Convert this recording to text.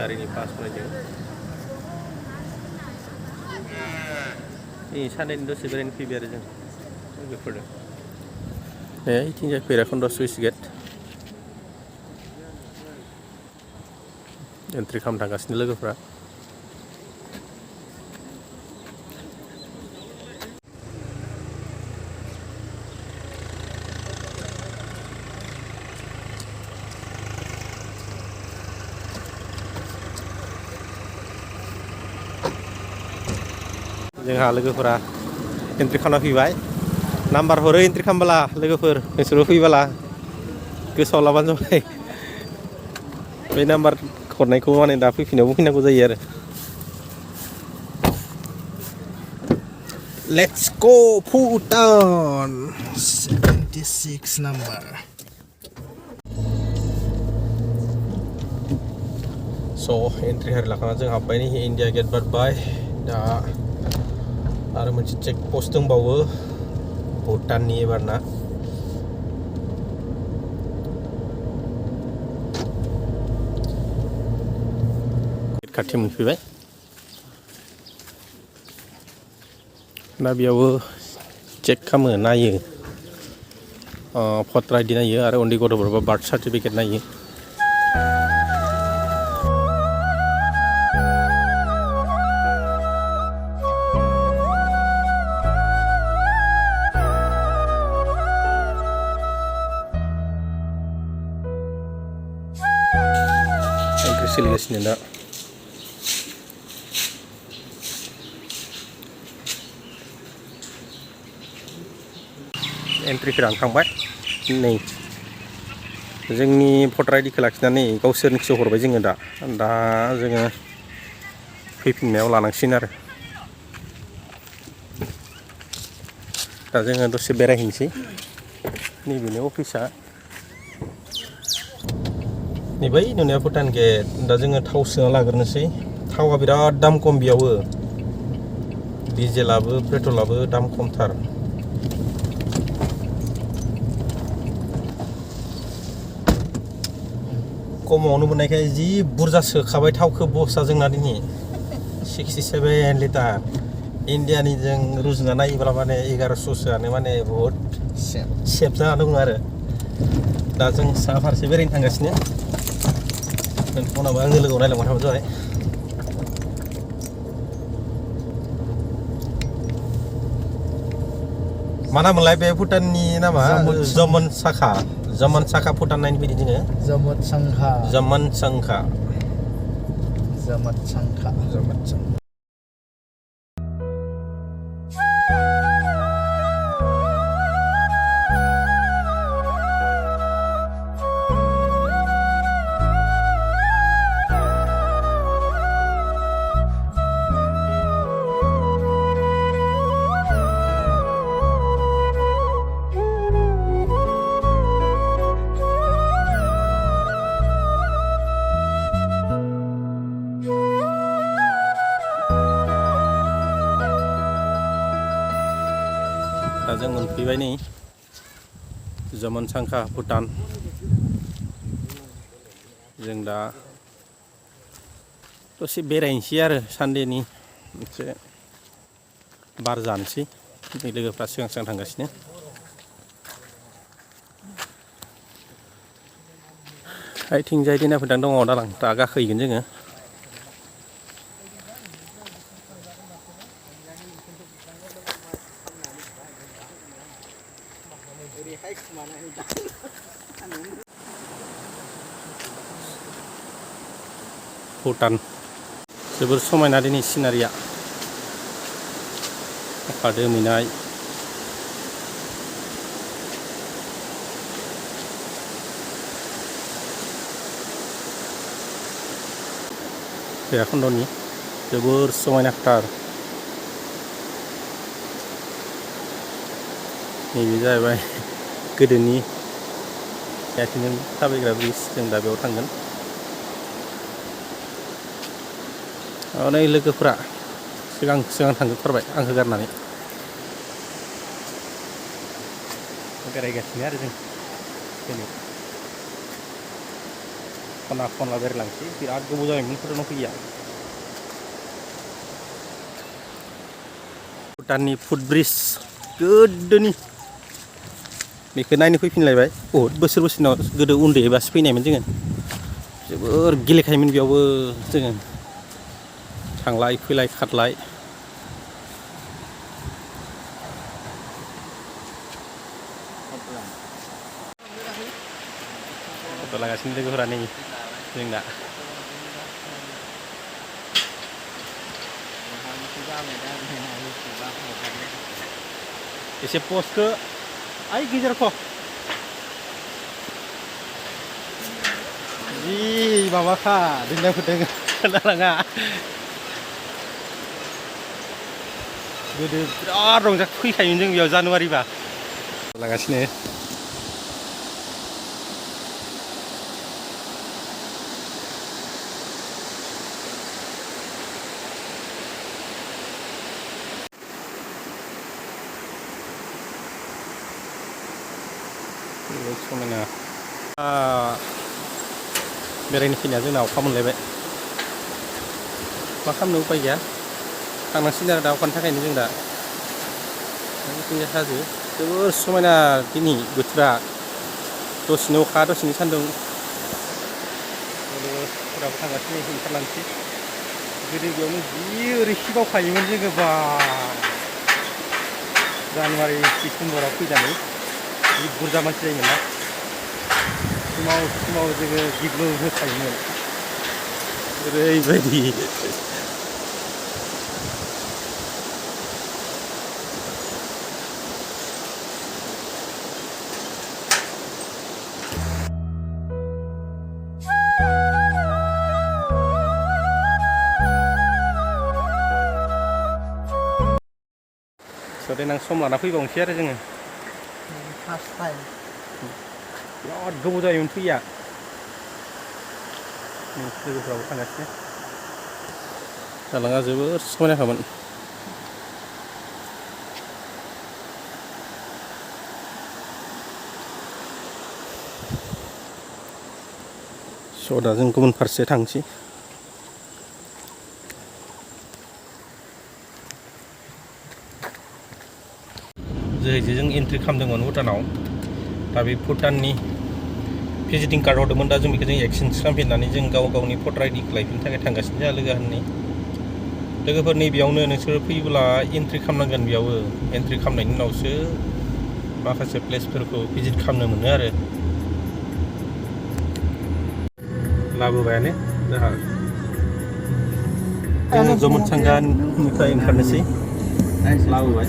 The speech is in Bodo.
गारिनि पास फरायदों सानैनि दसे बेरायनो फैबाय आरो जों लोगोफोरजों इथिंजाय भैरबकुन्द सुइस गेट एन्ट्रि खालामनो थांगासिनो लोगोफ्रा जोंहा लोगोफोरा एन्ट्रि खालामना फैबाय नाम्बार हरो एन्ट्रि खालामबोला लोगोफोर नोंसोरबो फैबोला गोसोआव लाबानो जाबाय बे नाम्बार हरनायखौ माने दा फैफिनायावबो फैनांगौ जायो आरो लेट्स गो भुटान 76 नाम्बार स' एन्ट्रि हारि लाखाना जों हाबबाय नै इन्डिया गेट बारबाय दा आरो मोनसे चेक पस्ट दंबावो भुटाननि एबारना खाथि मोनफैबाय दा बेयावबो चेक खालामो नायो भटार आइडि नायो आरो उन्दै गथ'फोरबा बार्थ सार्टिफिकेट नायो एन्ट्रि सोलिगासिनो दा एन्ट्रिफोरा थांबाय नै जोंनि भटार आइडिखौ लाखिनानै गावसोरनिखौसो हरबाय जोङो दा जोङो फैफिननायाव लानांसिगोन आरो दा जोङो दसे बेरायहैनोसै नैबेनो अफिसा नै बै नुनाया भुटान गेट दा जोङो थाव सोना लाग्रोनोसै थावा बिराद दाम खम बेयावबो डिजेलाबो पेट्रलाबो दाम खमथार खमावनो मोननायखाय जि बुरजा सोखाबाय थावखौ बक्सआ जोंना दिनै 67 लिटार इन्डियानि जों रुजुना नायोब्ला माने 1100सोआनो माने बहुद सेफ जाना दङ आरो दा जों साहा फारसे बेरायनो थांगासिनो नोंथांमोनाबो आंनि लोगोआव रायलायबाय थाबानो जाबाय मा नाममोनलाय बे भुटाननि नामा जमनसाखा भुटान नायनो फैदों जोङो जमनसांखा दा जों मोनफैबाय नै जमनसांखा भुटान जों दा दसे बेरायनोसै आरो सानदेनि मोनसे बार जानोसै लोगोफ्रा सिगां सिगां थांगासिनो आइथिंजाय दिना भुटान दङ दालां दा गाखोहैगोन जोङो भुटान जोबोर समायना दिनै सिनारिया अखा दोमैनाय भैरबकुन्दनि जोबोर समायनाथार नैबे जाहैबाय गोदोनि आथिंजों थाबायग्रा ब्रिज जों दा बेयाव थांगोन नै लोगोफ्रा सिगां थांजोबथारबाय आंखौ गारनानै बेरायगासिनो आरो जों दिनै खना खनला बेरायलांसै बिराद गोबाव जाबायमोन भुटानाव फैया भुटाननि फुट ब्रिज गोदोनि बेखौ नायनो फैफिनलायबाय बहुद बोसोरनि उनाव गोदो उन्दैबासो फैनायमोन जोङो जोबोर गेलेखायोमोन बेयावबो जोङो थांलाय फैलाय खारलाय फट' लागासिनो लोगोफोरा नै जोंना एसे पस्टखौ आइ गेजेराव जि माबाखा दोननाय फोदों खोनालाङा गोदो बिराद रंजा फैखायोमोन जों बेयाव जानुवारिबा लागासिनो समायना बेरायनो फैनाया जोंना अखा मोनलायबाय मा खालामनो उपाय गैया थांनांसिगोन आरो दा अखानि थाखायनो जों दा हाजो जोबोर समायना दिनै बोथोरा दसेनो अखा दसेनो सान्दुं लोगोफोराबो थांगासिनो ओंखारलांसै गोदो बेयावनो जि ओरै सिबावखायोमोन जोङो बा जानुवारि डिसेम्बराव फैनानै जि बुरजा मानसि जायोमोन ना समाव जोङो गिग्लु होखायोमोन ओरैबायदि देनां सम लाना फैबावनोसै आरो जोङो बिराद गोबाव जायोमोन फैया लोगोफ्राबो थांगासिनो दालाङा जोबोर समायनाखामोन स' दा जों गुबुन फारसे थांसै जों एन्ट्रि खालामदोंमोन भुटानाव दा बे भुटाननि भिजिटिं कार्ड हरदोंमोन दा जों बेखौ जों एक्सचेन्ज खालामफिननानै जों गावनि भटार आइडिखौ लायफिननो थाखाय थांगासिनो जोंहा लोगोफोर नैबेयावनो नोंसोर फैयोब्ला एन्ट्रि खालामनांगोन बेयावबो एन्ट्रि खालामनायनि उनावसो माखासे प्लेसफोरखौ भिजिट खालामनो मोनो आरो लाबोबायानो जोंहा जोङो जमत्संखानिफ्राय ओंखारनोसै लाबोबाय